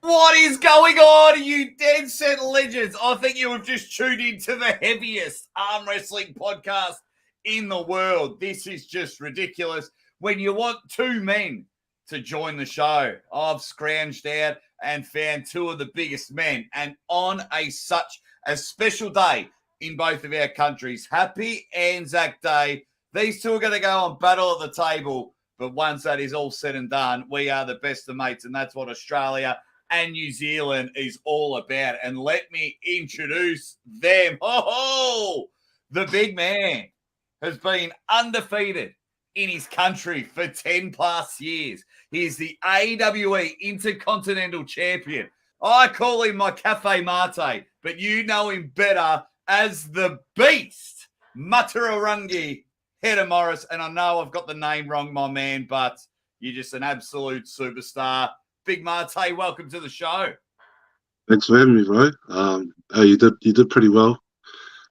What is going on, you dead set legends? I think you have just tuned into the heaviest arm wrestling podcast in the world. This is just ridiculous. When you want two men to join the show, I've scrounged out and found two of the biggest men. And on such a special day in both of our countries, Happy Anzac Day, these two are going to go on battle at the table. But once that is all said and done, we are the best of mates, and that's what Australia and New Zealand is all about. And let me introduce them. The big man has been undefeated in his country for 10 plus years. He's the AWE Intercontinental Champion. I call him my Cafe Maate, but you know him better as the Beast, Maateiwarangi, Heta Morris. And I know I've got the name wrong, my man, but you're just an absolute superstar. Big Maate, welcome to the show. Thanks for having me, bro. You did pretty well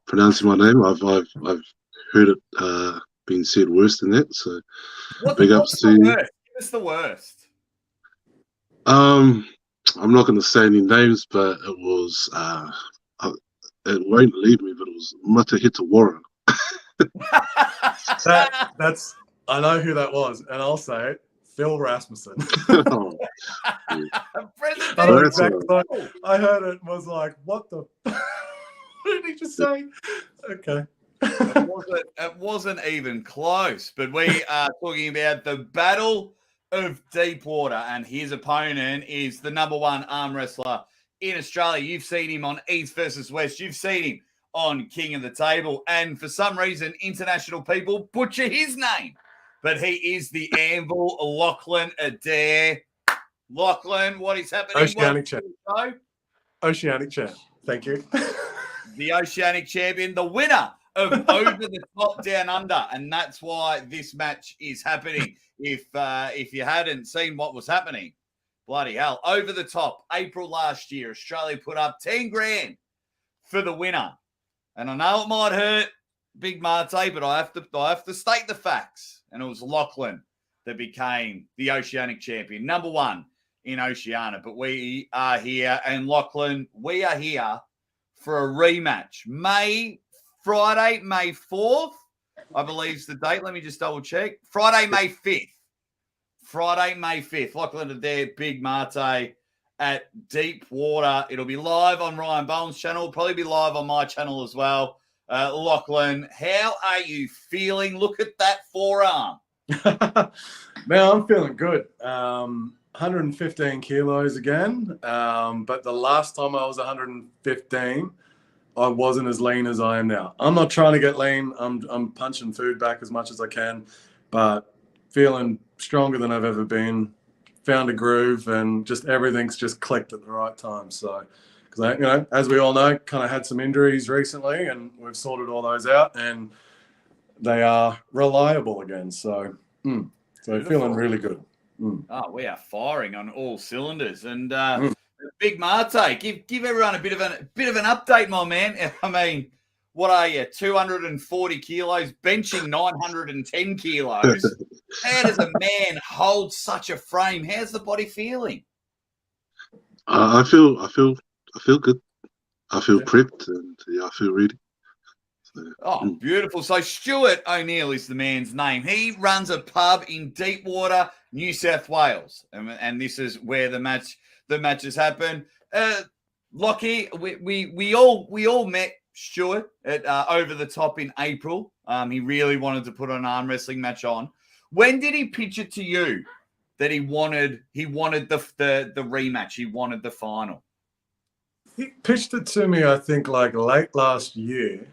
pronouncing my name. I've heard it being said worse than that. So big ups to you. Give us the worst. I'm not going to say any names, but it was it won't leave me, but it was Maateiwarangi. That's I know who that was, and I'll say it. Phil Rasmussen. Yeah. I know exactly. I heard it and was like, what the? What did he just say? Okay. It wasn't even close, but we are talking about the Battle of Deepwater, and his opponent is the number one arm wrestler in Australia. You've seen him on East versus West. You've seen him on King of the Table, and for some reason, international people butcher his name. But he is the Anvil, Lachlan, Adair. Lachlan, what is happening? Oceanic champ. Oceanic champ. Thank you. The Oceanic champion, the winner of Over the Top Down Under. And that's why this match is happening. If you hadn't seen what was happening, bloody hell. Over the Top, April last year, Australia put up 10 grand for the winner. And I know it might hurt Big Maate, but I have to state the facts. And it was Lachlan that became the Oceanic champion, number one in Oceania. But we are here, and Lachlan, we are here for a rematch. Friday, May 4th, I believe is the date. Let me just double check. Friday, May 5th. Friday, May 5th. Lachlan Adair, Big Maate at Deepwater. It'll be live on Ryan Bowen's channel. It'll probably be live on my channel as well. Lachlan, how are you feeling? Look at that forearm. Man, I'm feeling good. 115 kilos again. But the last time I was 115, I wasn't as lean as I am now. I'm not trying to get lean. I'm punching food back as much as I can, but feeling stronger than I've ever been. Found a groove, and just everything's just clicked at the right time. So, because as we all know, kind of had some injuries recently, and we've sorted all those out, and they are reliable again. So, feeling really good. Oh, we are firing on all cylinders. And Big Maate, give everyone a bit of an update, my man. I mean, what are you? 240 kilos, benching 910 kilos. How does a man hold such a frame? How's the body feeling? I feel good. I feel prepped, and I feel ready. So, Beautiful. So Stuart O'Neill is the man's name. He runs a pub in Deepwater, New South Wales, and this is where the matches happen. Lockie, we all met Stuart at Over the Top in April. He really wanted to put an arm wrestling match on. When did he pitch it to you that he wanted the rematch? He wanted the final. He pitched it to me, I think, like late last year,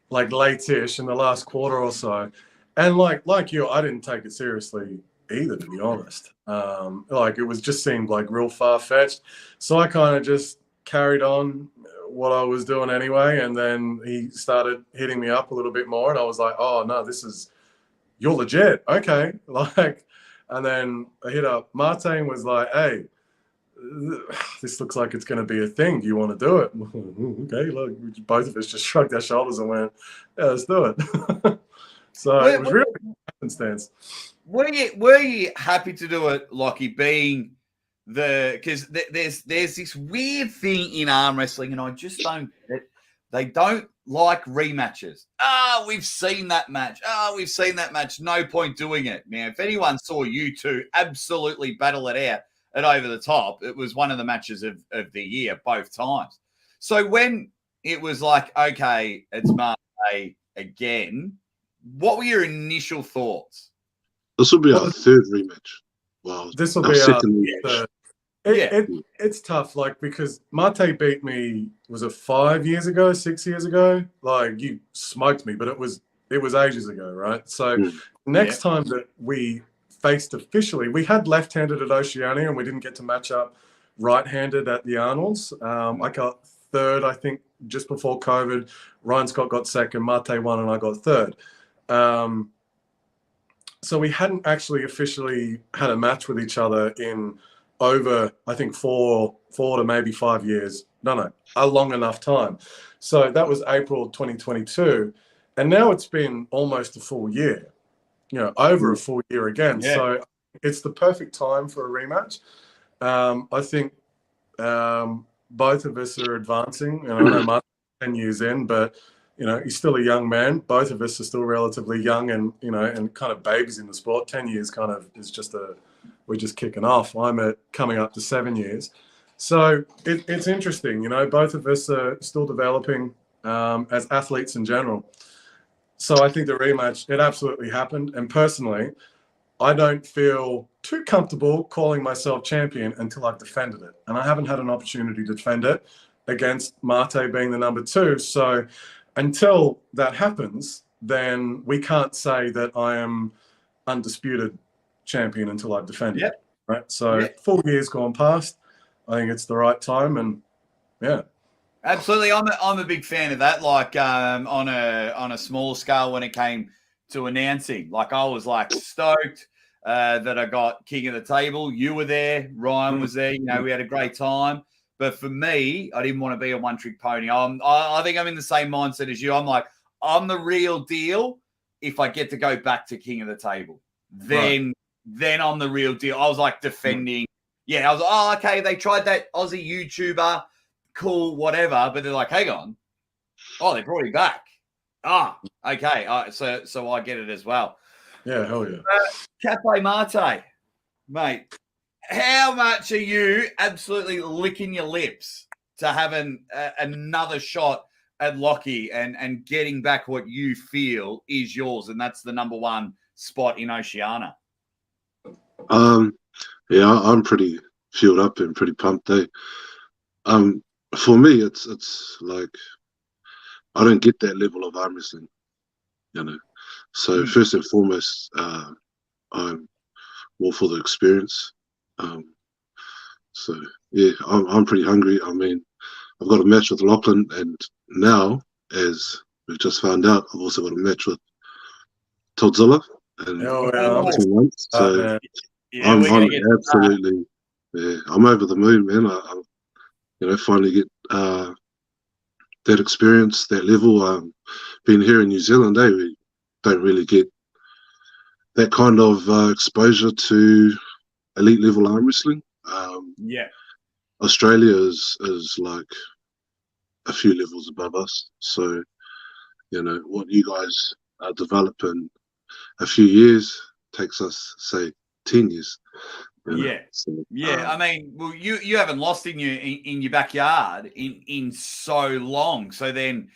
like late-ish in the last quarter or so. And like you, I didn't take it seriously either, to be honest. It was just seemed like real far-fetched. So I kind of just carried on what I was doing anyway. And then he started hitting me up a little bit more. And I was like, oh, no, you're legit. Okay. And then I hit up Maate and was like, hey, this looks like it's going to be a thing. Do you want to do it? Okay, look, both of us just shrugged our shoulders and went, yeah, let's do it. So it was really happenstance. Were you happy to do it, Lockie, being because there's this weird thing in arm wrestling, and I just don't get it. They don't like rematches. We've seen that match. We've seen that match. No point doing it. Now, if anyone saw you two absolutely battle it out at Over the Top, it was one of the matches of the year both times. So when it was like, okay, it's Maate again, what were your initial thoughts? This will be our third rematch. Well, this will be our second rematch. It's tough, like, because Maate beat me, was it 5 years ago, 6 years ago? Like, you smoked me, but it was ages ago, right? So next time that we faced officially, we had left-handed at Oceanic and we didn't get to match up right-handed at the Arnolds. I got third, I think, just before COVID. Ryan Scott got second, Maate won, and I got third. So we hadn't actually officially had a match with each other in over, I think, four to maybe 5 years. No, a long enough time. So that was April 2022. And now it's been almost a full year, over a full year again. Yeah. So it's the perfect time for a rematch. I think both of us are advancing. And I know Mark's 10 years in, but, he's still a young man. Both of us are still relatively young and, and kind of babies in the sport. 10 years kind of is just we're just kicking off. I'm coming up to 7 years. So it's interesting, both of us are still developing as athletes in general. So I think the rematch, it absolutely happened. And personally, I don't feel too comfortable calling myself champion until I've defended it. And I haven't had an opportunity to defend it against Maate being the number 2. So until that happens, then we can't say that I am undisputed champion until I've defended it, right? So 4 years gone past, I think it's the right time, and absolutely. I'm a big fan of that. Like on a small scale, when it came to announcing, like I was like stoked that I got King of the Table. You were there, Ryan was there. We had a great time. But for me, I didn't want to be a one-trick pony. I think I'm in the same mindset as you. I'm like, I'm the real deal. If I get to go back to King of the Table, then I'm the real deal. I was like defending. Yeah, I was like, oh, okay, they tried that Aussie YouTuber, cool, whatever. But they're like, hang on. Oh, they brought him back. Okay. So I get it as well. Yeah, hell yeah. Cafe Maate, mate, how much are you absolutely licking your lips to having another shot at Lockie and getting back what you feel is yours, and that's the number 1 spot in Oceania? I'm pretty filled up and pretty pumped. For me, it's like I don't get that level of arm wrestling, So first and foremost, I'm more for the experience. So I'm pretty hungry. I mean, I've got a match with Lachlan, and now, as we've just found out, I've also got a match with Todzilla. And so I'm absolutely, I'm over the moon, man. I finally get that experience, that level. Being here in New Zealand, we don't really get that kind of exposure to elite level arm wrestling. Australia is like a few levels above us. So, what you guys develop in a few years takes us, say, 10 years. I mean, well, you haven't lost in your backyard in so long. So then,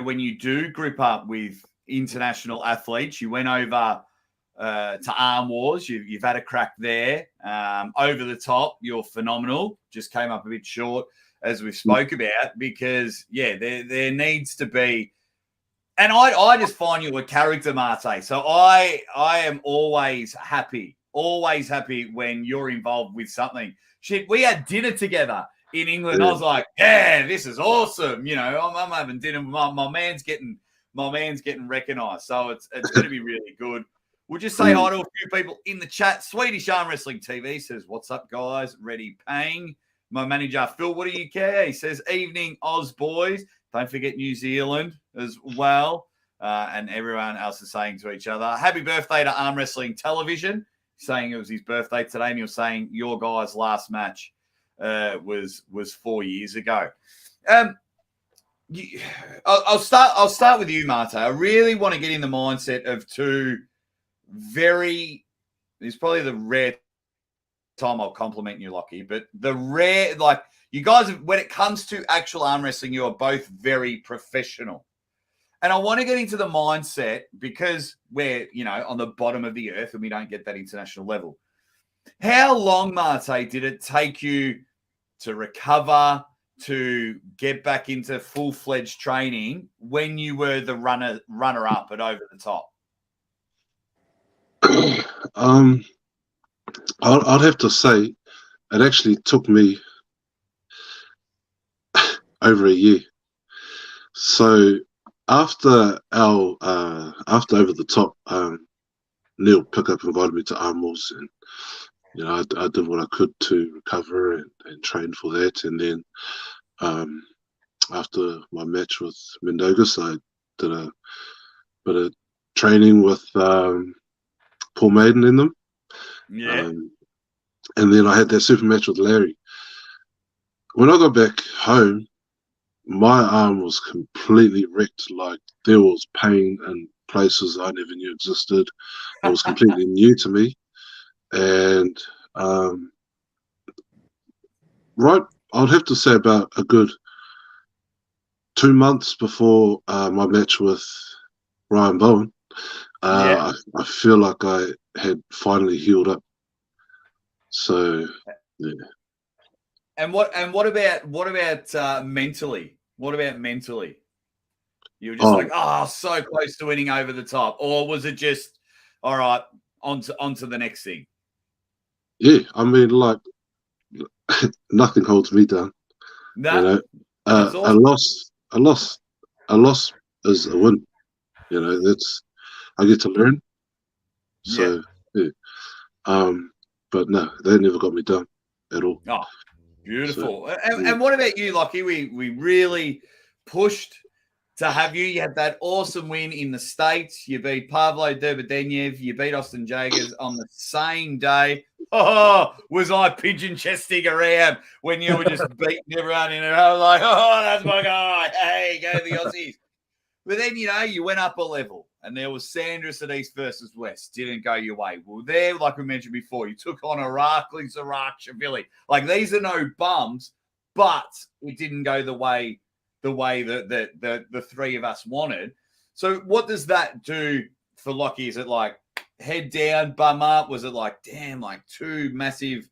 when you do group up with international athletes, you went over to Arm Wars. You've had a crack there. Over the Top, you're phenomenal. Just came up a bit short, as we spoke about, because there needs to be. And I just find you a character, Maate. So I am always happy when you're involved with something. Shit, we had dinner together in England. I was like, this is awesome. I'm having dinner. My man's getting recognised. So it's going to be really good. We'll just say hi to a few people in the chat. Swedish Arm Wrestling TV says, what's up, guys? Ready paying. My manager, Phil, what do you care? He says, evening, Oz boys. Don't forget New Zealand as well. And everyone else is saying to each other, happy birthday to Arm Wrestling Television. saying it was his birthday today, and he was saying your guy's last match was 4 years ago. I'll start with you, Maate. I really want to get in the mindset of two very. It's probably the rare time I'll compliment you, Lockie, but the rare, like, you guys, when it comes to actual arm wrestling, you are both very professional. And I want to get into the mindset because we're, on the bottom of the earth and we don't get that international level. How long, Maate, did it take you to recover, to get back into full-fledged training when you were the runner-up at Over the Top? I'd have to say it actually took me over a year. So after Over the Top, Neil Pickup invited me to Armors, and I did what I could to recover and train for that. And then after my match with Mendogas, I did a bit of training with Paul Maiden in them. Yeah. And then I had that super match with Larry. When I got back home, my arm was completely wrecked. Like, there was pain in places I never knew existed. It was completely new to me. And right, I'd have to say about a good 2 months before my match with Ryan Bowen, I feel like I had finally healed up. So, yeah. And what about mentally? What about mentally? You were just so close to winning Over the Top, or was it just all right, on to the next thing? Yeah, I mean, like, nothing holds me down. No, awesome. A loss is a win. That's, I get to learn. So yeah. But no, they never got me down at all. Oh, beautiful. So, and what about you, Lockie? We really pushed to have you. You had that awesome win in the States. You beat Pavlo Derbedenyev. You beat Austin Jagers on the same day. Oh, was I pigeon chesting around when you were just beating everyone in it? I was like, oh, that's my guy. Hey, go the Aussies. But then, you went up a level, and there was Sanders at East versus West. Didn't go your way. Well, there, like we mentioned before, you took on Irakli Zarakashvili. Like, these are no bums, but it didn't go the way that the three of us wanted. So what does that do for Lockie? Is it like head down, bum up? Was it like, damn, like two massive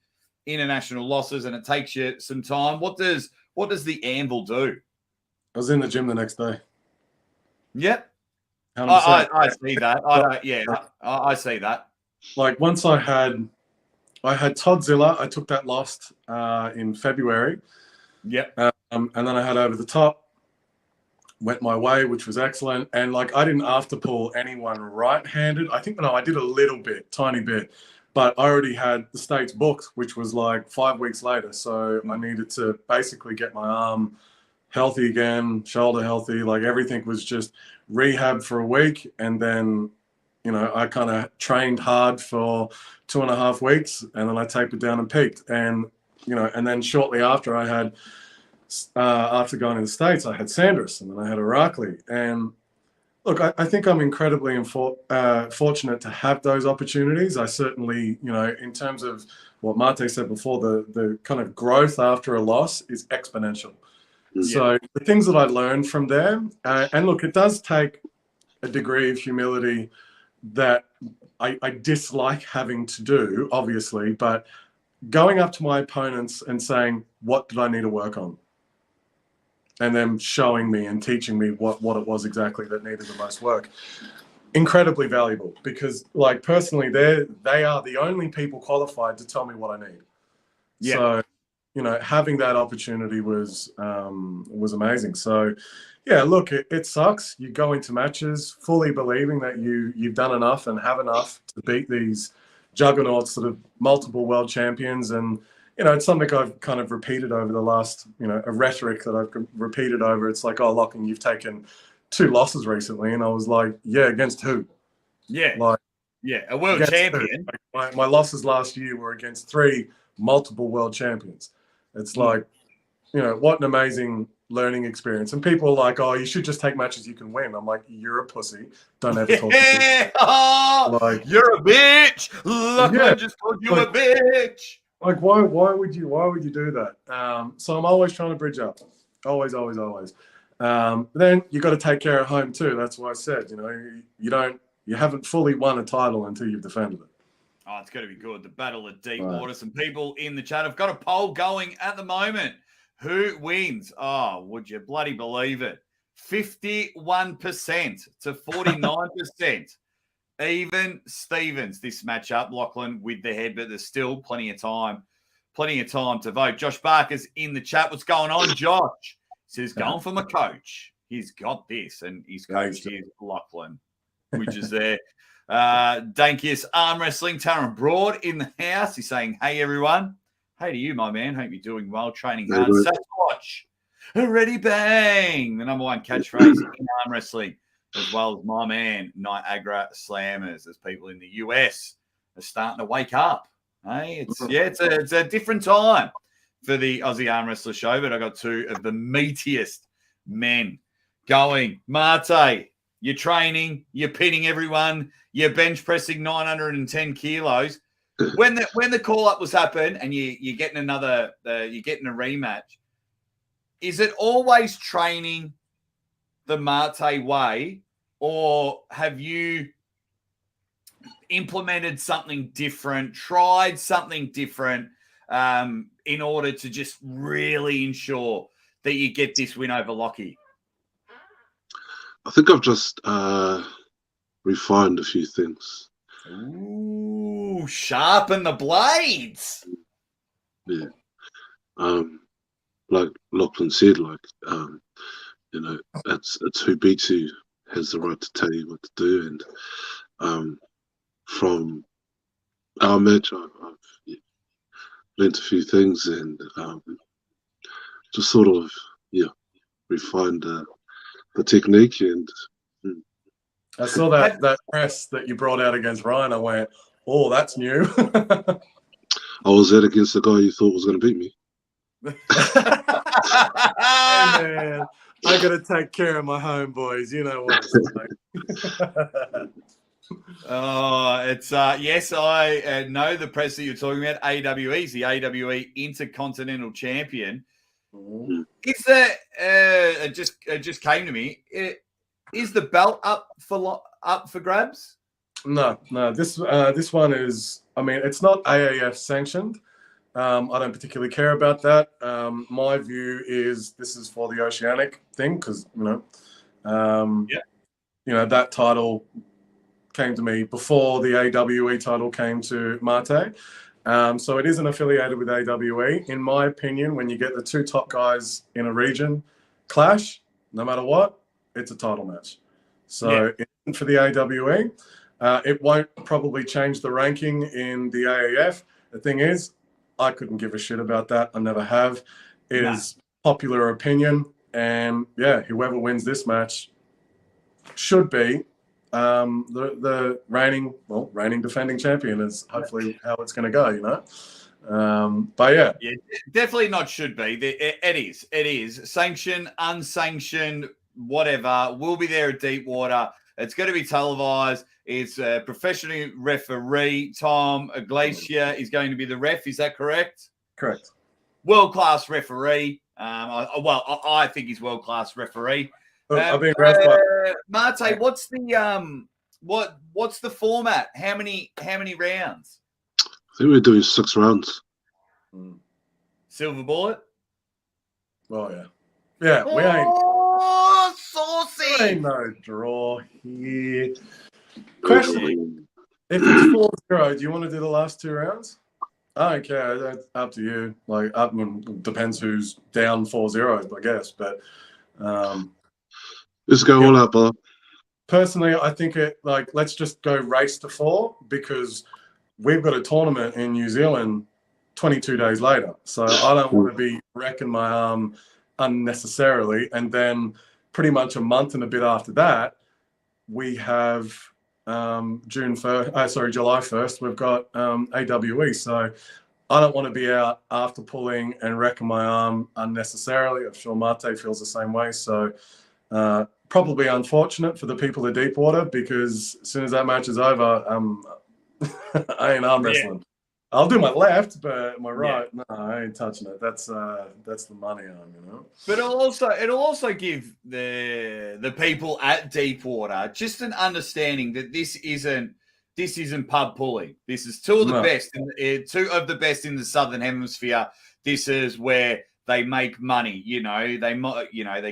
international losses and it takes you some time? What does the Anvil do? I was in the gym the next day. Yep. I see that. I see that. Like, once I had Toddzilla, I took that loss in February. Yep. And then I had Over the Top, went my way, which was excellent. And like, I didn't after pull anyone right-handed. I think, no, I did a little bit, tiny bit, but I already had the States booked, which was like 5 weeks later. So I needed to basically get my arm healthy again, shoulder healthy, like everything was just rehab for a week. And then, I kind of trained hard for 2.5 weeks, and then I tapered down and peaked. And, and then shortly after I had, after going to the States, I had Sanders, and then I had Irakli. And look, I think I'm incredibly fortunate to have those opportunities. I certainly, in terms of what Maate said before, the kind of growth after a loss is exponential. Yeah. So the things that I learned from there, and look, it does take a degree of humility that I dislike having to do, obviously, but going up to my opponents and saying, what did I need to work on? And them showing me and teaching me what it was exactly that needed the most work. Incredibly valuable, because, like, personally, they are the only people qualified to tell me what I need. Yeah. So, having that opportunity was amazing. So, yeah, look, it sucks. You go into matches fully believing that you've done enough and have enough to beat these juggernauts that are multiple world champions. And, it's something I've kind of repeated over the last, a rhetoric that I've repeated over. It's like, oh, Lachlan, you've taken 2 losses recently. And I was like, yeah, against who? Yeah. Like, Yeah, a world champion. My losses last year were against 3 multiple world champions. It's like, what an amazing learning experience. And people are like, oh, you should just take matches you can win. I'm like, you're a pussy. Don't ever talk to me. Oh, like, you're a bitch. Lachlan just called you a bitch. Like, why would you do that? So I'm always trying to bridge up. Always. Then you got to take care of home too. That's why I said, you haven't fully won a title until you've defended it. Oh, it's going to be good. The Battle of Deepwater. Right. Some people in the chat have got a poll going at the moment. Who wins? Oh, would you bloody believe it? 51% to 49%. Even Stevens, this matchup, Lachlan with the head, but there's still plenty of time to vote. Josh Barker's in the chat. What's going on, Josh? He says, going for my coach. He's got this, and his coach is Lachlan, which is there. Dankius Arm Wrestling, Taron Broad in the house. He's saying, hey, everyone. Hey to you, my man. Hope you're doing well, training hard. Sasquatch, ready bang. The #1 catchphrase in arm wrestling, as well as my man, Niagara Slammers, as people in the US are starting to wake up. Hey, it's a different time for the Aussie Arm Wrestler show, but I got 2 of the meatiest men going. Maate, you're training, you're pinning everyone, you're bench pressing 910 kilos. When the call up was happened and you're getting you're getting a rematch, is it always training the Maate way, or have you implemented something different, tried something different in order to just really ensure that you get this win over Lockie? I think I've just refined a few things. Ooh, sharpen the blades. Yeah. Like Lachlan said, it's who beats you has the right to tell you what to do. And from our match, I've learned a few things and just sort of, refined the technique. And I saw that press that you brought out against Ryan. I went, oh, that's new. I was that against the guy you thought was going to beat me. Oh, man, I got to take care of my homeboys. You know what it's like. Oh, it's yes, I know the press that you're talking about. AWE is the AWE Intercontinental Champion. Mm-hmm. Is that it just came to me? Is the belt up for grabs? No. This one is. I mean, it's not AAF sanctioned. I don't particularly care about that. My view is this is for the Oceanic thing because that title came to me before the AWE title came to Maate. So it isn't affiliated with AWE. In my opinion, when you get the 2 top guys in a region clash, no matter what, it's a title match. So it isn't for the AWE. It won't probably change the ranking in the AAF. The thing is, I couldn't give a shit about that. I never have. It is popular opinion. And, whoever wins this match should be the reigning defending champion is hopefully how it's going to go, But yeah, definitely not should be. It is sanctioned, unsanctioned, whatever. We'll be there at Deepwater. It's going to be televised. It's a professional referee. Tom Iglesias is going to be the ref. Is that correct? Correct. World-class referee. I think he's world-class referee. I've been by Maate, what's the format? How many rounds? I think we're doing 6 rounds. Silver bullet? Oh yeah. Yeah, we ain't saucy. There ain't no draw here. Question. If it's 4-0, do you want to do the last 2 rounds? I don't care. That's up to you. Depends who's down 4-0, I guess. But let's go all out, brother. Personally, I think let's just go race to 4 because we've got a tournament in New Zealand 22 days later. So I don't want to be wrecking my arm unnecessarily. And then pretty much a month and a bit after that, we have July 1st, we've got AWE. So I don't want to be out after pulling and wrecking my arm unnecessarily. I'm sure Maate feels the same way. So probably unfortunate for the people at Deepwater, because as soon as that match is over, I ain't arm wrestling. I'll do my left, but my right, no, I ain't touching it. That's the money arm, you know. But it'll also give the people at Deepwater just an understanding that this isn't pub pulling. This is two of the best in the Southern Hemisphere. This is where they make money. You know, they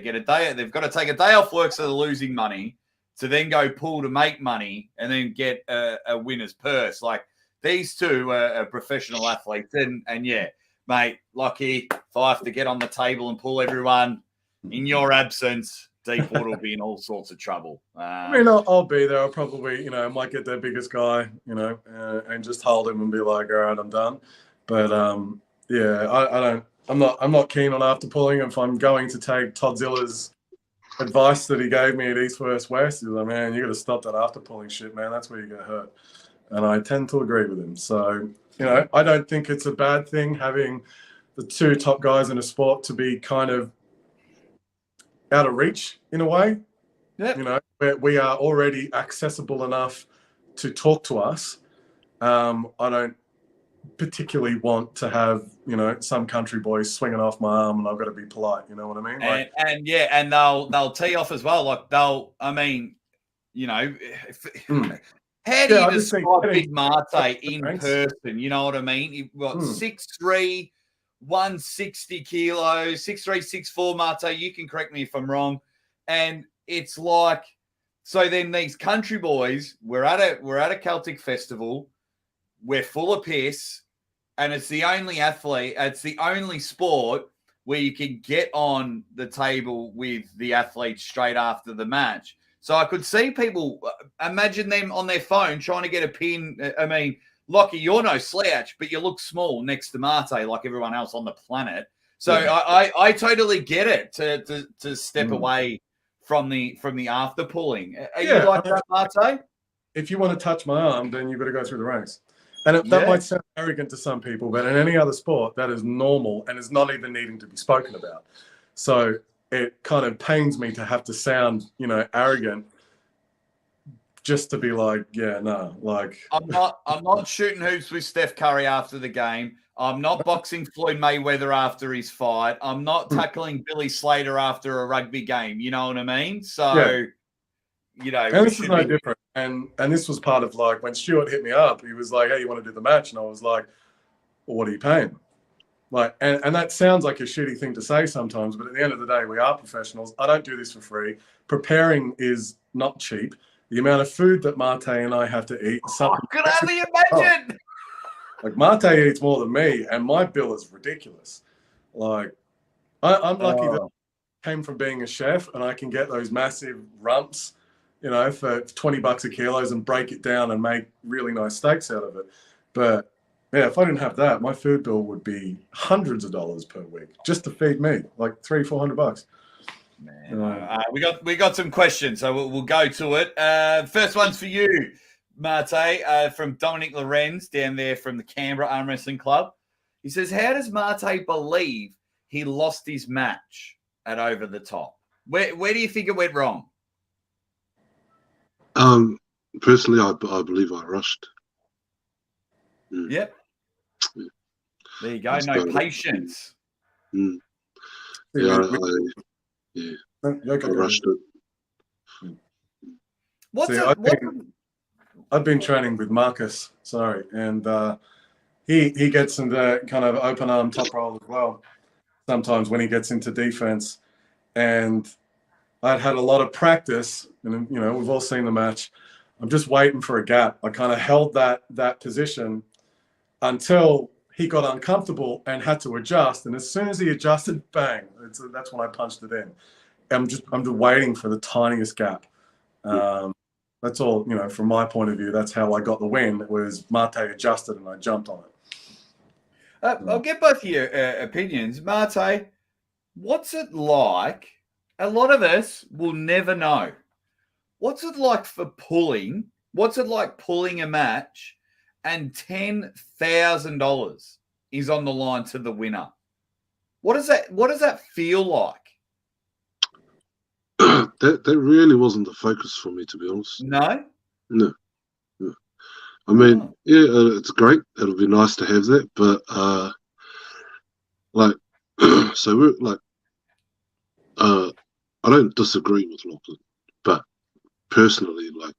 get a day. They've got to take a day off work, so they're losing money, to then go pull to make money and then get a winner's purse. Like, these two are professional athletes, and yeah, mate, Lockie, if I have to get on the table and pull everyone in your absence, Deepwater will be in all sorts of trouble. I mean, I'll be there. I'll probably, might get their biggest guy, and just hold him and be like, all right, I'm done. But I'm not keen on after pulling. If I'm going to take Toddzilla's advice that he gave me at East vs West, he's like, man, you got to stop that after pulling shit, man. That's where you get hurt. And I tend to agree with him. So, I don't think it's a bad thing having the two top guys in a sport to be kind of out of reach in a way. Yep. We are already accessible enough to talk to us. I don't particularly want to have, some country boys swinging off my arm and I've got to be polite. You know what I mean? And they'll tee off as well. Like how do you describe Big Maate in person? You know what I mean? You've got 6'3", 160 kilos, 6'3", 6'4", Maate. You can correct me if I'm wrong. And it's like, so then these country boys, we're at a Celtic festival, we're full of piss, and it's the only sport where you can get on the table with the athletes straight after the match. So I could see people, imagine them on their phone trying to get a pin. I mean, Lockie, you're no slouch, but you look small next to Maate like everyone else on the planet. So I totally get it to step away from the after pulling. Are you like that, Maate? If you want to touch my arm, then you've got to go through the ranks. And that might sound arrogant to some people, but in any other sport, that is normal and is not even needing to be spoken about. So it kind of pains me to have to sound, arrogant, just to be like, I'm not shooting hoops with Steph Curry after the game. I'm not boxing Floyd Mayweather after his fight. I'm not tackling Billy Slater after a rugby game. You know what I mean? So, and this is no different. And this was part of, like, when Stuart hit me up, he was like, hey, you want to do the match? And I was like, well, what are you paying? Like, and that sounds like a shitty thing to say sometimes, but at the end of the day, we are professionals. I don't do this for free. Preparing is not cheap. The amount of food that Maate and I have to eat. Could only imagine. Like, Maate eats more than me, and my bill is ridiculous. Like, I'm lucky that I came from being a chef, and I can get those massive rumps, for $20 a kilo and break it down and make really nice steaks out of it. But yeah, if I didn't have that, my food bill would be hundreds of dollars per week just to feed me, like $300-400. Man, we got some questions, so we'll go to it. First one's for you, Maate, from Dominic Lorenz down there from the Canberra Arm Wrestling Club. He says, how does Maate believe he lost his match at Over the Top? Where do you think it went wrong? Personally, I believe I rushed. Yep. There you go. No patience. Yeah, I rushed it. I've been training with Marcus, and he gets into kind of open arm top roll as well. Sometimes when he gets into defense, and I'd had a lot of practice, and we've all seen the match. I'm just waiting for a gap. I kind of held that position until he got uncomfortable and had to adjust. And as soon as he adjusted, bang! That's when I punched it in. I'm just waiting for the tiniest gap. That's all. From my point of view, that's how I got the win. It was Maate adjusted and I jumped on it. I'll get both of your opinions, Maate. What's it like? A lot of us will never know. What's it like for pulling What's it like pulling a match and $10,000 is on the line to the winner? What does that feel like? That really wasn't the focus for me, to be honest. No? No. I mean, it's great. It'll be nice to have that, but so we're like, I don't disagree with Lachlan, but personally, like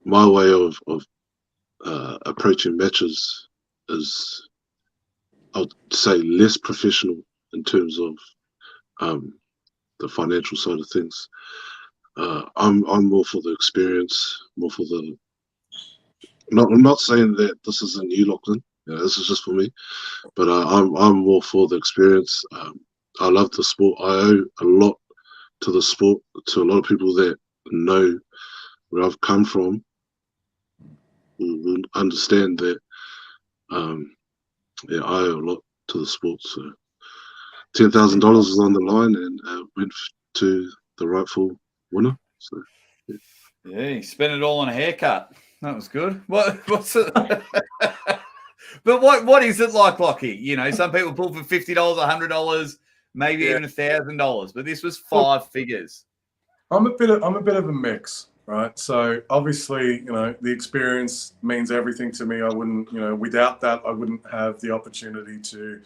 my way of approaching matches is, I would say, less professional in terms of the financial side of things. I'm more for the experience, more for the. I'm not saying that this is a new Lachlan. This is just for me, but I'm more for the experience. I love the sport. I owe a lot to the sport, to a lot of people that know where I've come from, will understand that. I owe a lot to the sport. So $10,000 is on the line and went to the rightful winner. So yeah, you spent it all on a haircut. That was good. What's it? But what is it like, Lockie? You know, some people pull for $50, $100, maybe even $1,000, but this was 5 figures. I'm a bit of a mix, right? So obviously, you know, the experience means everything to me. I wouldn't, you know, without that, I wouldn't have the opportunity to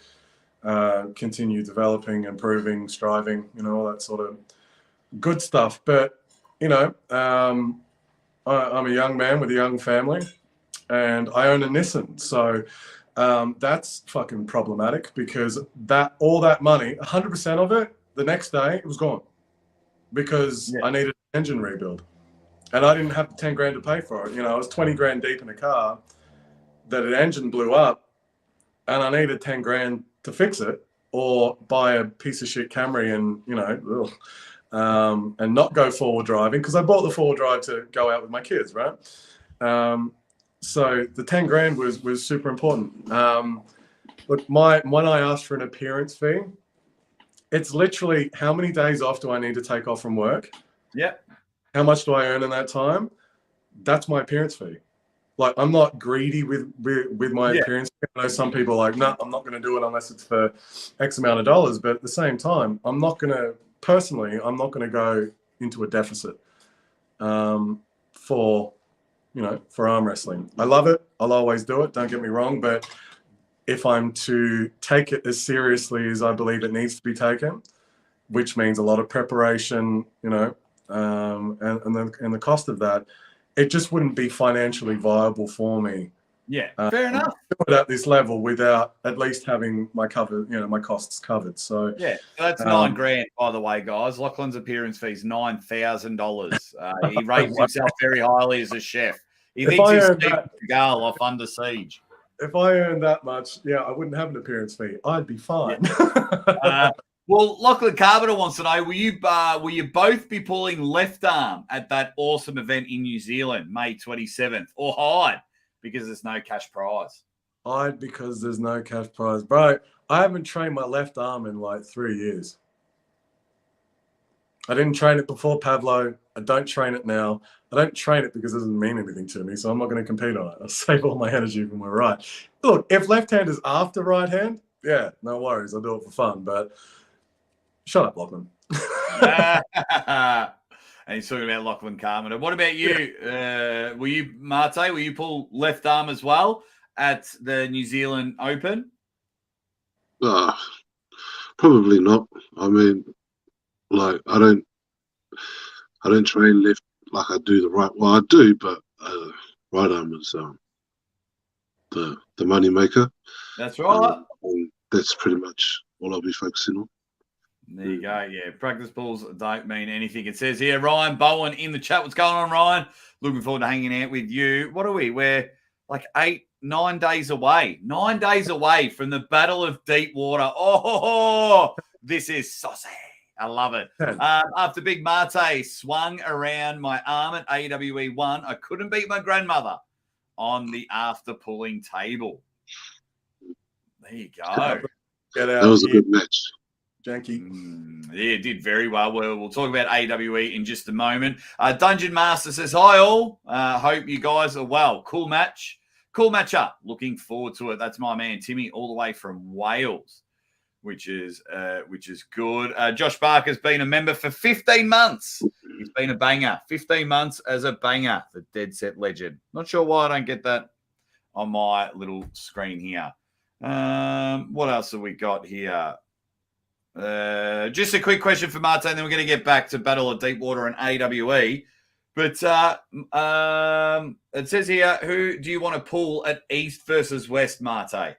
continue developing, improving, striving, you know, all that sort of good stuff. But, you know, I'm a young man with a young family, and I own a Nissan. So that's fucking problematic, because all that money, 100% of it, the next day, it was gone, because I needed an engine rebuild. And I didn't have the 10 grand to pay for it. You know, I was 20 grand deep in a car that an engine blew up, and I needed 10 grand to fix it, or buy a piece of shit Camry and, you know, and not go forward driving, because I bought the forward drive to go out with my kids, right? So the 10 grand was super important. Look, when I asked for an appearance fee, it's literally, how many days off do I need to take off from work? Yep. How much do I earn in that time? That's my appearance fee. Like, I'm not greedy with my appearance fee. I know some people are like, no, I'm not going to do it unless it's for X amount of dollars. But at the same time, I'm not going to go into a deficit for arm wrestling. I love it. I'll always do it. Don't get me wrong. But if I'm to take it as seriously as I believe it needs to be taken, which means a lot of preparation, you know, and the cost of that, it just wouldn't be financially viable for me. Yeah, fair enough. At this level, without at least having my costs covered. So yeah, that's $9 grand, by the way, guys. Lachlan's appearance fee is $9,000. He rates himself very highly as a chef. He thinks he's Steven Seagal off Under Siege. If I earned that much, I wouldn't have an appearance fee. I'd be fine. Yeah. Well, Lachlan Carpenter wants to know: will you both be pulling left arm at that awesome event in New Zealand, May 27th, or hide because there's no cash prize? Hide because there's no cash prize, bro. I haven't trained my left arm in like 3 years. I didn't train it before Pablo. I don't train it now. I don't train it because it doesn't mean anything to me, so I'm not going to compete on it. I'll save all my energy for my right. Look, if left hand is after right hand, no worries. I'll do it for fun, but shut up, Lachlan. And he's talking about Lachlan Carpenter. What about you? Maate, will you pull left arm as well at the New Zealand Open? Probably not. I mean, like, I don't train left like I do the right. Well, I do, but right arm is the money maker. That's right. And that's pretty much all I'll be focusing on. There you go. Yeah, practice pulls don't mean anything. It says here, Ryan Bowen in the chat. What's going on, Ryan? Looking forward to hanging out with you. What are we? We're like 9 days away. 9 days away from the Battle of Deepwater. Oh, this is saucy. I love it. After Big Maate swung around my arm at AWE 1, I couldn't beat my grandmother on the after pulling table. There you go. That was a good match. Janky. Yeah, did very well. We'll talk about AWE in just a moment. Dungeon Master says, hi all. Hope you guys are well. Cool match. Cool match up. Looking forward to it. That's my man Timmy all the way from Wales, which is good. Josh Barker's been a member for 15 months. He's been a banger. 15 months as a banger. The Dead Set Legend. Not sure why I don't get that on my little screen here. What else have we got here? Just a quick question for Maate, and then we're going to get back to Battle of Deepwater and AWE. But it says here, who do you want to pull at East versus West, Maate?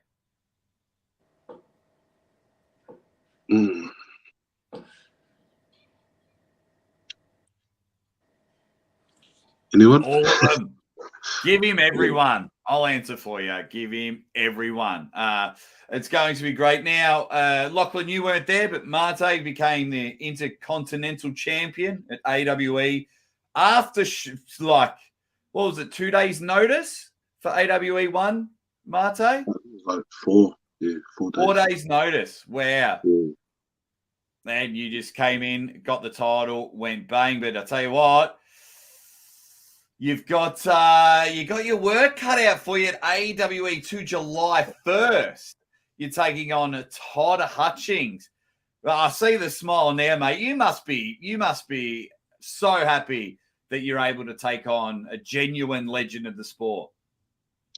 Anyone? All of them. Give him everyone. I'll answer for you. Give him everyone. It's going to be great. Now, Lachlan, you weren't there, but Maate became the Intercontinental Champion at AWE after, what was it, 2 days notice for AWE 1, Maate? Like 4 days. 4 days notice. Wow. Yeah. And you just came in, got the title, went bang. But I tell you what, you've got your work cut out for you at AWE 2 July 1st. You're taking on Todd Hutchings. Well, I see the smile now, mate. You must be so happy that you're able to take on a genuine legend of the sport.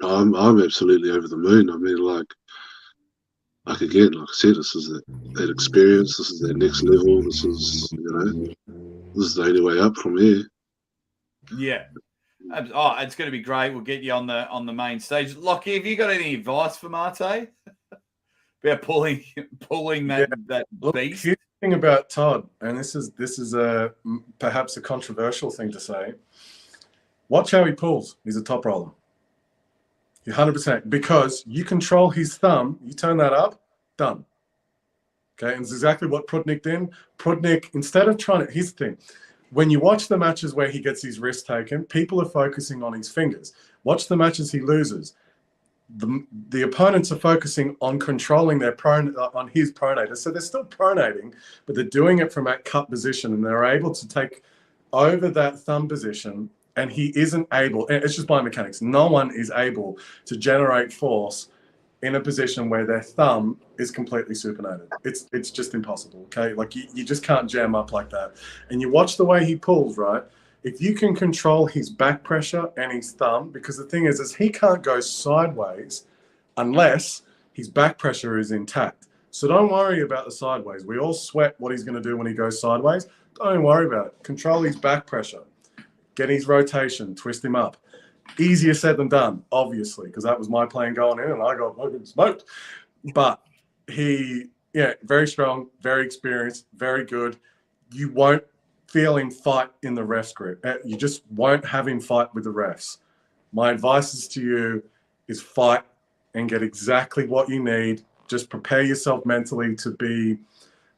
I'm absolutely over the moon. I mean, like again, like I said, this is that experience. This is their next level. This is this is the only way up from here. Yeah. Oh, it's going to be great. We'll get you on the main stage. Lockie, have you got any advice for Maate about pulling that beast? Here's the thing about Todd, and this is perhaps a controversial thing to say. Watch how he pulls. He's a top roller. 100%. Because you control his thumb, you turn that up, done. Okay, and it's exactly what Prudnik did. Prudnik, instead of trying to, here's the thing. When you watch the matches where he gets his wrist taken, people are focusing on his fingers. Watch the matches he loses. The opponents are focusing on controlling on his pronator. So they're still pronating, but they're doing it from that cut position, and they're able to take over that thumb position, and he isn't able, it's just biomechanics. No one is able to generate force in a position where their thumb is completely supinated. It's just impossible, okay? Like you just can't jam up like that. And you watch the way he pulls, right? If you can control his back pressure and his thumb, because the thing is he can't go sideways unless his back pressure is intact. So don't worry about the sideways. We all sweat what he's going to do when he goes sideways. Don't worry about it. Control his back pressure. Get his rotation, twist him up. Easier said than done, obviously, because that was my plan going in, and I got fucking smoked. But very strong, very experienced, very good. You won't feel him fight in the ref's grip. You just won't have him fight with the refs. My advice is to you is fight and get exactly what you need. Just prepare yourself mentally to be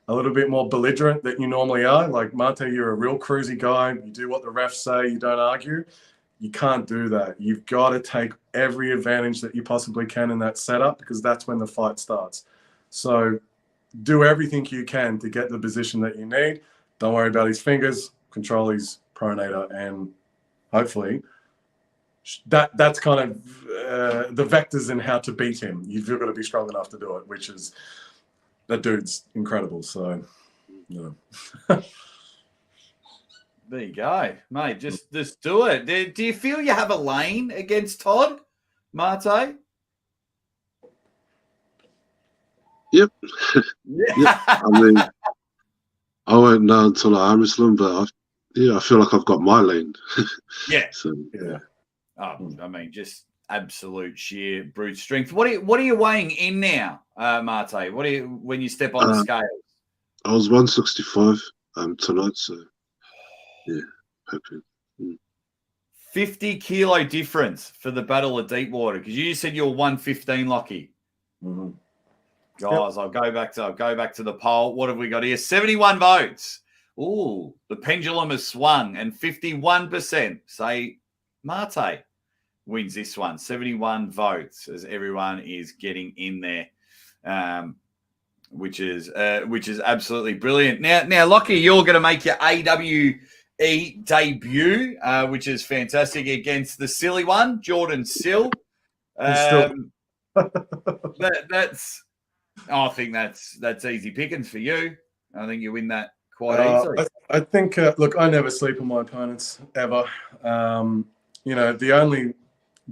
a little bit more belligerent than you normally are. Like, Maate, you're a real cruisy guy. You do what the refs say. You don't argue. You can't do that. You've got to take every advantage that you possibly can in that setup, because that's when the fight starts. So do everything you can to get the position that you need. Don't worry about his fingers. Control his pronator, and hopefully that's kind of the vectors in how to beat him. You've got to be strong enough to do it, which is, that dude's incredible. So, There you go, mate. Just do it. Do you feel you have a lane against Todd, Maate? Yep. Yeah. Yep. I mean, I won't know until I arm wrestle him, but I feel like I've got my lane. Yeah. So, yeah. Oh, I mean, just absolute sheer brute strength. What are you weighing in now, Maate? When you step on the scales? I was 165 tonight, so yeah, hoping. 50 kilo difference for the Battle of Deepwater, because you said you're 115, Lockie. Mm-hmm. Guys, I'll go back to the poll. What have we got here? 71 votes. Ooh, the pendulum has swung, and 51% say Maate wins this one. 71 votes as everyone is getting in there. which is absolutely brilliant. Now, Lockie, you're going to make your AWE debut, which is fantastic, against the silly one, Jordan Sill. I think that's easy pickings for you. I think you win that quite easily. I think, look, I never sleep on my opponents, ever. The only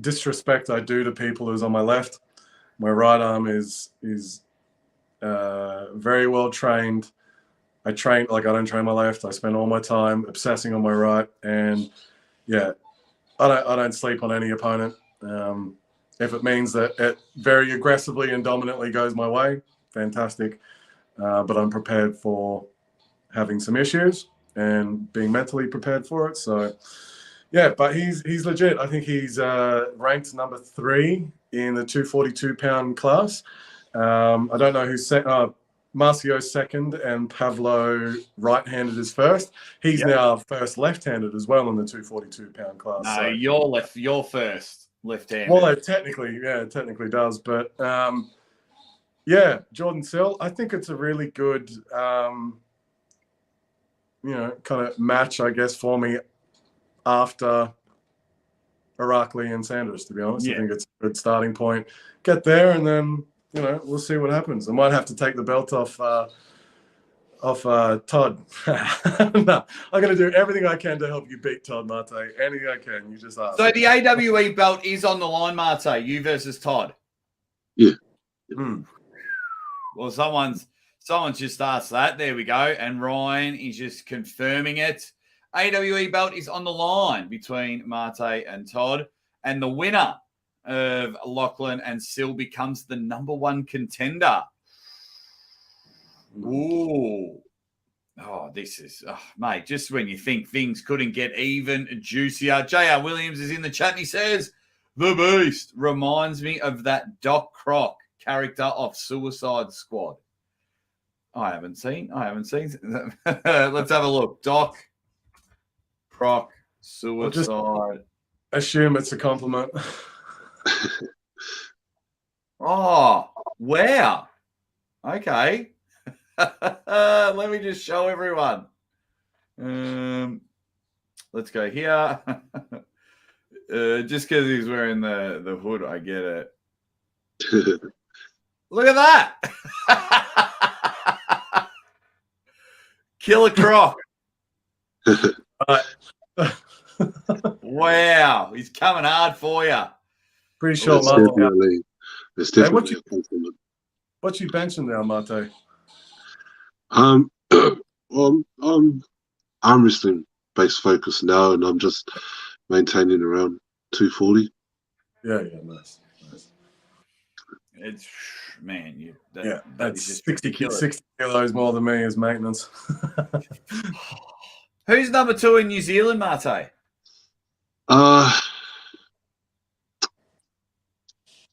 disrespect I do to people is on my left. My right arm is very well trained. I don't train my left. I spend all my time obsessing on my right. And, yeah, I don't sleep on any opponent. If it means that it very aggressively and dominantly goes my way, fantastic. But I'm prepared for having some issues and being mentally prepared for it. So, yeah, but he's legit. I think he's ranked number 3 in the 242-pound class. I don't know who's Marcio's second and Pavlo right-handed is first. He's now first left-handed as well in the 242-pound class. No, so. you're first left-handed. Well, it technically does. But, Jordan Sill, I think it's a really good, kind of match, I guess, for me after Irakli and Sanders, to be honest. I think it's a good starting point. Get there and then, we'll see what happens. I might have to take the belt off Todd. No, I'm going to do everything I can to help you beat Todd, Maate. Anything I can. You just ask. So the AWE belt is on the line, Maate. You versus Todd. Yeah. Well, someone's just asked that. There we go. And Ryan is just confirming it. AWE belt is on the line between Maate and Todd. And the winner of Lachlan and Sill becomes the number 1 contender. Ooh. Oh, this is, mate, just when you think things couldn't get even juicier. J.R. Williams is in the chat and he says, the Beast reminds me of that Doc Croc character of Suicide Squad. I haven't seen. Let's have a look. Doc Croc Suicide. Assume it's a compliment. Oh, wow. Okay. Let me just show everyone. Let's go here. Just because he's wearing the hood, I get it. Look at that. Killer Croc. Wow. He's coming hard for you. Pretty sure, It's definitely a compliment. What's you benching now, Maate? I'm wrestling base focus now, and I'm just maintaining around 240. Yeah, nice. It's that's just 60 kilos more than me as maintenance. Who's number 2 in New Zealand, Maate?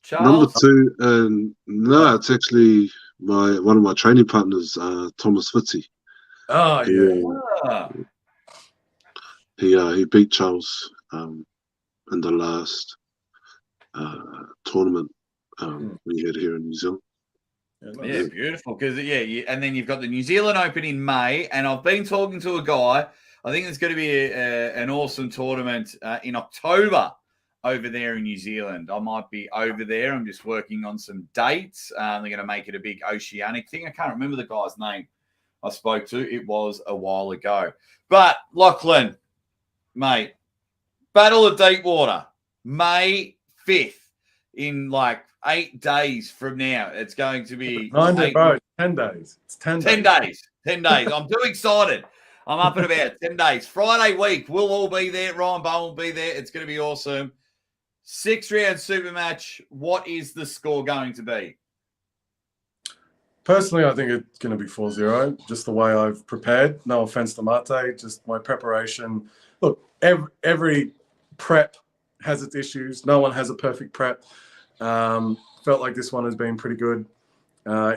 Charles? Number 2, no, it's actually one of my training partners, Thomas Fitzy. Oh, yeah. He beat Charles in the last tournament we had here in New Zealand. Yeah, beautiful. Because and then you've got the New Zealand Open in May, and I've been talking to a guy. I think there's going to be an awesome tournament in October over there in New Zealand. I might be over there. I'm just working on some dates. They're going to make it a big Oceanic thing. I can't remember the guy's name I spoke to. It was a while ago. But Lachlan, mate, Battle of Deepwater, May 5th, in like 8 days from now. It's going to be 9 days, bro. 10 days. It's 10 days. 10 days. I'm too excited. I'm up in about 10 days. Friday week, we'll all be there. Ryan Bowen will be there. It's going to be awesome. 6-round super match. What is the score going to be? Personally, I think it's going to be 4-0, just the way I've prepared. No offense to Maate, just my preparation. Look, every prep has its issues. No one has a perfect prep. Felt like this one has been pretty good.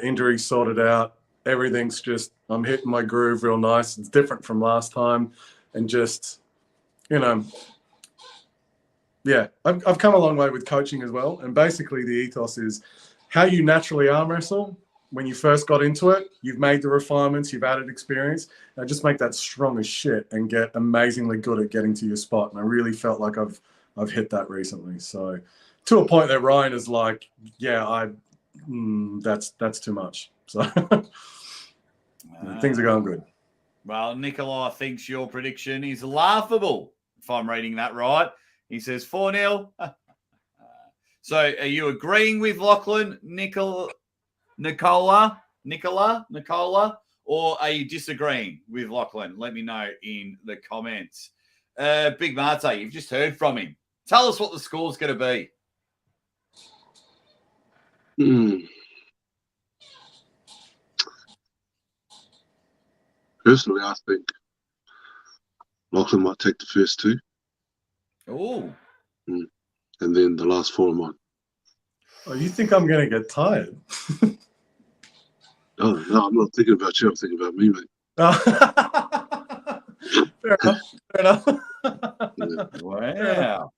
Injuries sorted out. Everything's just, I'm hitting my groove real nice. It's different from last time. And just, I've come a long way with coaching as well. And basically the ethos is how you naturally arm wrestle, when you first got into it, you've made the refinements, you've added experience. Now just make that strong as shit and get amazingly good at getting to your spot. And I really felt like I've hit that recently. So to a point that Ryan is like, yeah, that's too much. So things are going good. Well, Nikolai thinks your prediction is laughable, if I'm reading that right. He says 4-0. So are you agreeing with Lachlan, Nicola, or are you disagreeing with Lachlan? Let me know in the comments. Big Maate, you've just heard from him. Tell us what the score's going to be. Personally, I think Lachlan might take the first 2. Oh. And then the last 4 are mine. Oh, you think I'm going to get tired? No, I'm not thinking about you. I'm thinking about me, mate. Fair enough. Wow.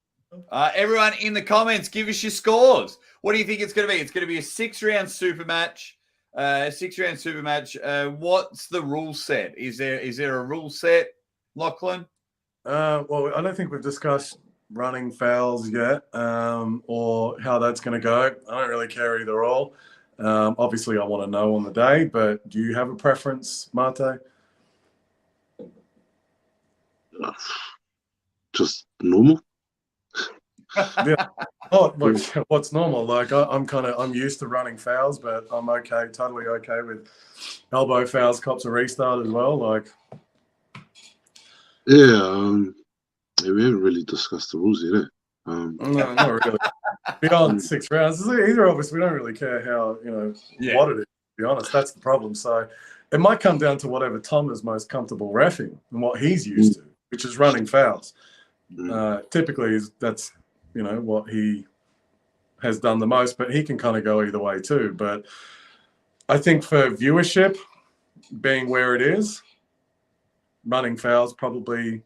Everyone in the comments, give us your scores. What do you think it's going to be? It's going to be a 6-round super match. What's the rule set? Is there a rule set, Lachlan? Well, I don't think we've discussed running fouls yet, or how that's going to go. I don't really care either or. Obviously, I want to know on the day, but do you have a preference, Maate? Just normal. Yeah. Oh, look, what's normal? Like I'm used to running fouls, but I'm totally okay with elbow fouls, cops a restart as well. Like, yeah, we haven't really discussed the rules yet. No, not really. Beyond 6 rounds, either of us, we don't really care how what it is. To be honest, that's the problem. So it might come down to whatever Tom is most comfortable reffing and what he's used to, which is running fouls. Typically, that's what he has done the most, but he can kind of go either way too. But I think for viewership, being where it is, running fouls probably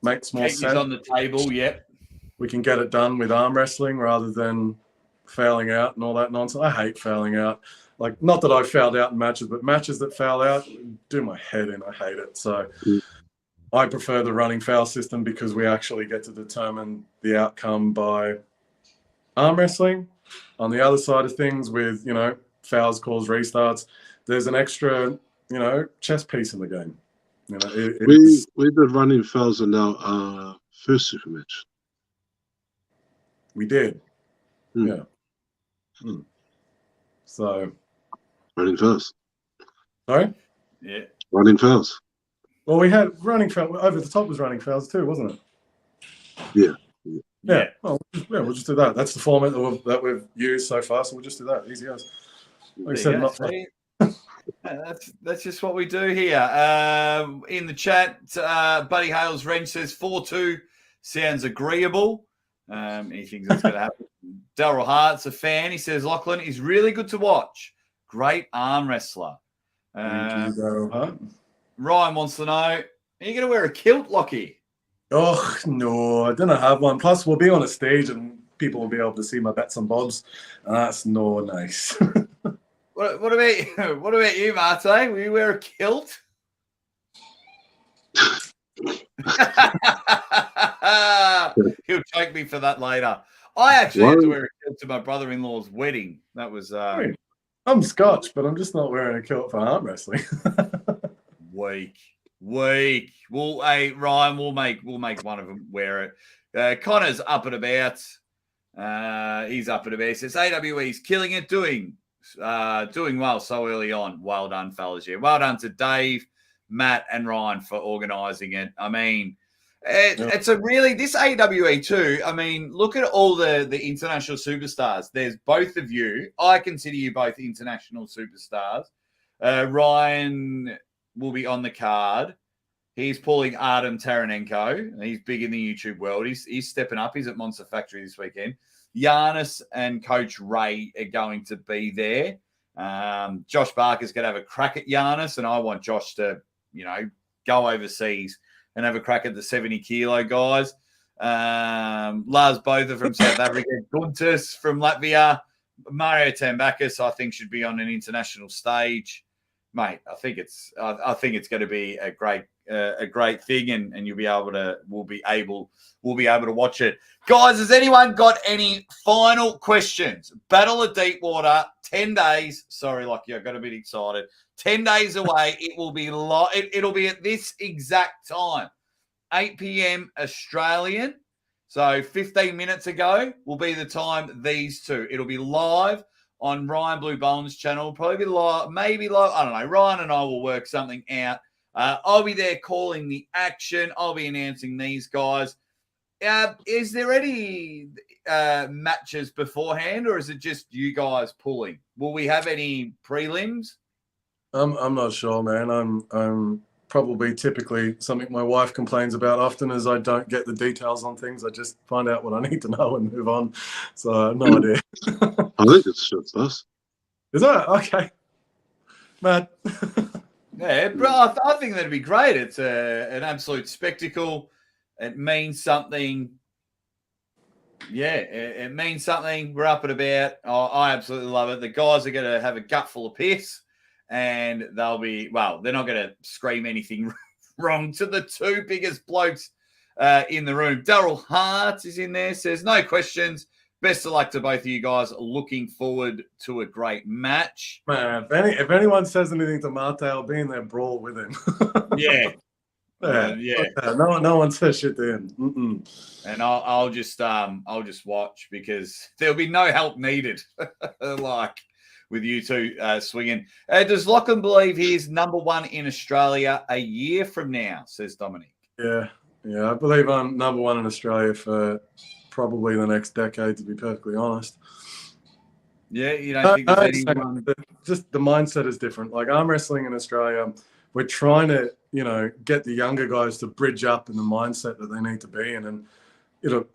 makes more sense. On the table, yep. We can get it done with arm wrestling rather than fouling out and all that nonsense. I hate fouling out. Like, not that I've fouled out in matches, but matches that foul out do my head in. I hate it. So I prefer the running foul system because we actually get to determine the outcome by arm wrestling. On the other side of things, with fouls, calls, restarts, there's an extra chess piece in the game. We did running fouls in our first super match. We did. Yeah. So running fouls. Sorry? Yeah. Running fouls. Well, we had running foul. Over the top was running fouls too, wasn't it? Yeah. Well, we'll just do that. That's the format that we've used so far, so we'll just do that. Easy as. Like I said, not fun. That's just what we do here. In the chat, Buddy Hales Wrench says 4-2 sounds agreeable. He thinks that's going to happen. Daryl Hart's a fan. He says Lachlan is really good to watch. Great arm wrestler. Thank you, Daryl Hart. Ryan wants to know, are you going to wear a kilt, Lockie? Oh, no, I don't have one. Plus, we'll be on a stage and people will be able to see my bits and bobs. That's no nice. What about you, Maate? Will you wear a kilt? He'll take me for that later. I actually had to wear a kilt to my brother-in-law's wedding. That was I'm Scotch, but I'm just not wearing a kilt for arm wrestling. Weak. Well, hey, Ryan, we'll make one of them wear it. Connor's up and about. He's up and about. He says AWE's killing it, doing well so early on. Well done, fellas. Yeah, well done to Dave, Matt, and Ryan for organising it. I mean, it's a really, this AWE too. I mean, look at all the international superstars. There's both of you. I consider you both international superstars. Ryan will be on the card. He's pulling Artem Taranenko. He's big in the YouTube world. He's stepping up. He's at Monster Factory this weekend. Giannis and Coach Ray are going to be there. Josh Barker's going to have a crack at Giannis, and I want Josh to, go overseas and have a crack at the 70-kilo guys. Lars Botha from South Africa, Guntis from Latvia, Mario Tambakis, I think, should be on an international stage, mate. I think it's going to be a great thing, and we'll be able to watch it. Guys, has anyone got any final questions? Battle of Deepwater, 10 days. Sorry, Lockie, I got a bit excited. 10 days away. It will be it'll be at this exact time, 8 p.m. Australian. So 15 minutes ago will be the time these two. It'll be live on Ryan Blue Bones' channel. Probably be live, maybe live. I don't know. Ryan and I will work something out. I'll be there calling the action. I'll be announcing these guys. Is there any matches beforehand, or is it just you guys pulling? Will we have any prelims? I'm not sure, man. I'm probably typically something my wife complains about often is I don't get the details on things. I just find out what I need to know and move on. So no idea. I think it's just us. Is that okay, Matt? Yeah, bro. I think that'd be great. It's an absolute spectacle. It means something. Yeah, it means something. We're up and about. I absolutely love it. The guys are going to have a gut full of piss, and they're not going to scream anything wrong to the two biggest blokes in the room. Daryl Hart is in there, says, no questions. Best of luck to both of you guys. Looking forward to a great match. Man, if anyone says anything to Maate, I'll be in there brawl with him. Yeah. No one says shit to him. Mm-mm. And I'll just watch because there'll be no help needed. Like with you two swinging. Does Lachlan believe he's number one in Australia a year from now? Says Dominic. Yeah, I believe I'm number one in Australia for probably the next decade, to be perfectly honest. Yeah, you don't think there's anyone... Just the mindset is different. Like arm wrestling in Australia, we're trying to, get the younger guys to bridge up in the mindset that they need to be in. And,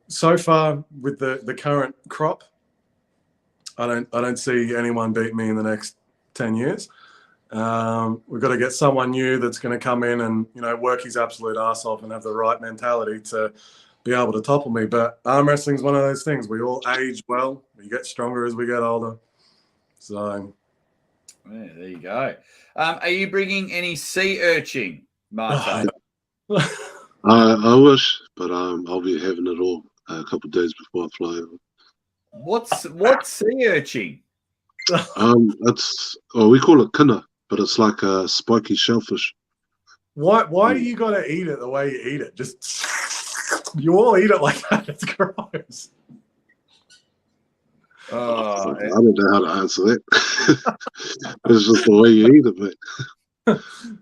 so far with the current crop, I don't see anyone beat me in the next 10 years. We've got to get someone new that's going to come in and, work his absolute ass off and have the right mentality to be able to topple me. But arm wrestling is one of those things. We all age well. We get stronger as we get older. So... yeah, there you go. Are you bringing any sea urchin, Maate? I wish, but I'll be having it all a couple of days before I fly over. What's sea urchin? We call it kina, but it's like a spiky shellfish. Why do you got to eat it the way you eat it? Just you all eat it like that. It's gross. I don't know how to answer that. It's just the way you eat it, mate.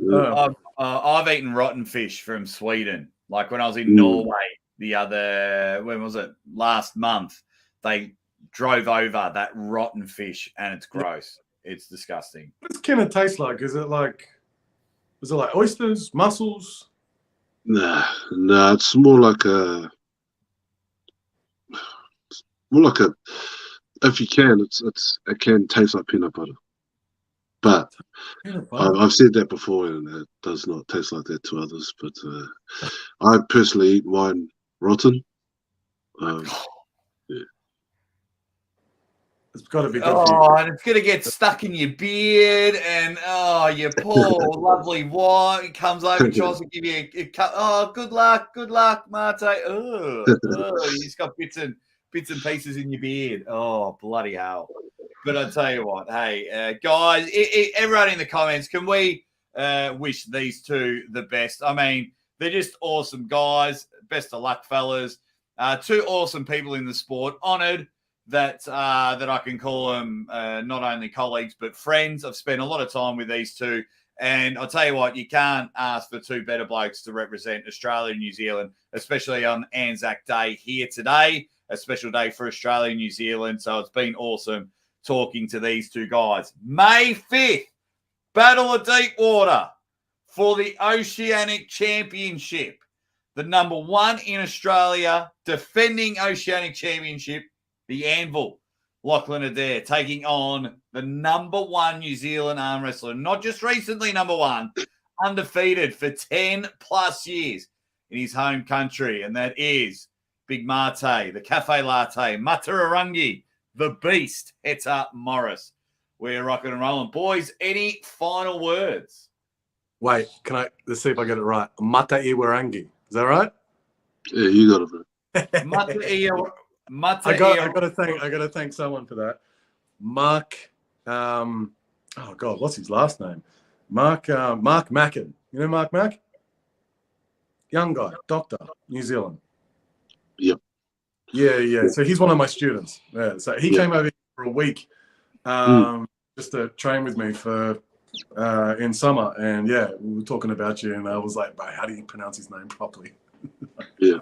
Yeah. I've eaten rotten fish from Sweden. Like when I was in Norway last month, they drove over that rotten fish and it's gross. It's disgusting. What does kina taste like? Is it like oysters, mussels? Nah, it's more like if you can, it can taste like peanut butter. But I've said that before, and it does not taste like that to others. But I personally eat mine rotten. Yeah. It's got to be good. And it's going to get stuck in your beard, and your poor lovely wife comes over and tries to give you a cut. Oh, good luck, Maate. He's got bits and pieces in your beard. Oh, bloody hell. But I tell you what, hey, guys, everyone in the comments, can we wish these two the best? I mean, they're just awesome guys. Best of luck, fellas. Two awesome people in the sport. Honoured that I can call them not only colleagues but friends. I've spent a lot of time with these two. And I'll tell you what, you can't ask for two better blokes to represent Australia and New Zealand, especially on Anzac Day here today. A special day for Australia and New Zealand. So it's been awesome talking to these two guys. May 5th, Battle of Deepwater for the Oceanic Championship. The number one in Australia, defending Oceanic Championship, the Anvil, Lachlan Adair, taking on the number one New Zealand arm wrestler. Not just recently number one, undefeated for 10 plus years in his home country. And that is Big Maate, the Cafe Latte, Maateiwarangi, the Beast, Heta Morris. We're rocking and rolling. Boys, any final words? Wait, let's see if I get it right. Maateiwarangi. Is that right? Yeah, you got it, bro. I gotta thank someone for that. Mark, oh God, what's his last name? Mark Macken. You know Mark Mack? Young guy, doctor, New Zealand. Yep. Yeah. So he's one of my students. Yeah. So he came over here for a week, just to train with me for in summer. And yeah, we were talking about you, and I was like, how do you pronounce his name properly? Yeah.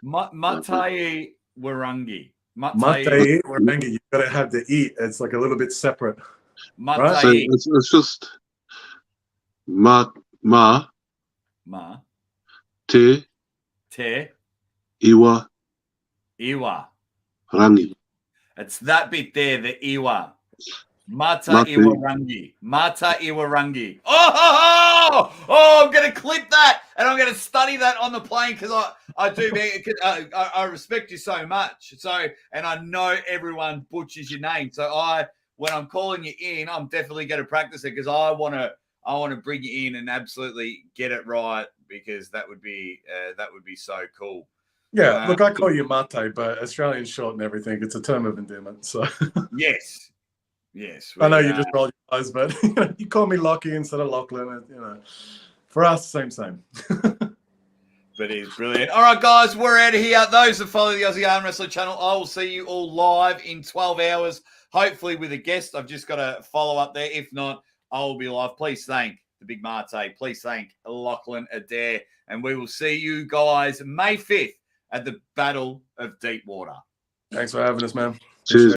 Maateiwarangi. Maateiwarangi. You've got to have the E. It's like a little bit separate. Right? So it's just ma te iwa rangi. It's that bit there, the iwa. Maateiwarangi. Oh, I'm going to clip that, and I'm going to study that on the plane, because I do. I respect you so much. So, and I know everyone butchers your name. So when I'm calling you in, I'm definitely going to practice it, because I want to bring you in and absolutely get it right, because that would be so cool. Yeah, look, I call you Maate, but Australian short and everything. It's a term of endearment. So yes. I know you just roll your eyes, but you call me Lockie instead of Lachlan. For us, same. But it's brilliant. All right, guys, we're out of here. Those that follow the Aussie Arm Wrestling channel, I will see you all live in 12 hours, hopefully with a guest. I've just got to follow up there. If not, I will be live. Please thank the big Maate. Please thank Lachlan, Adair. And we will see you guys May 5th at the Battle of Deepwater. Thanks for having us, man. Cheers.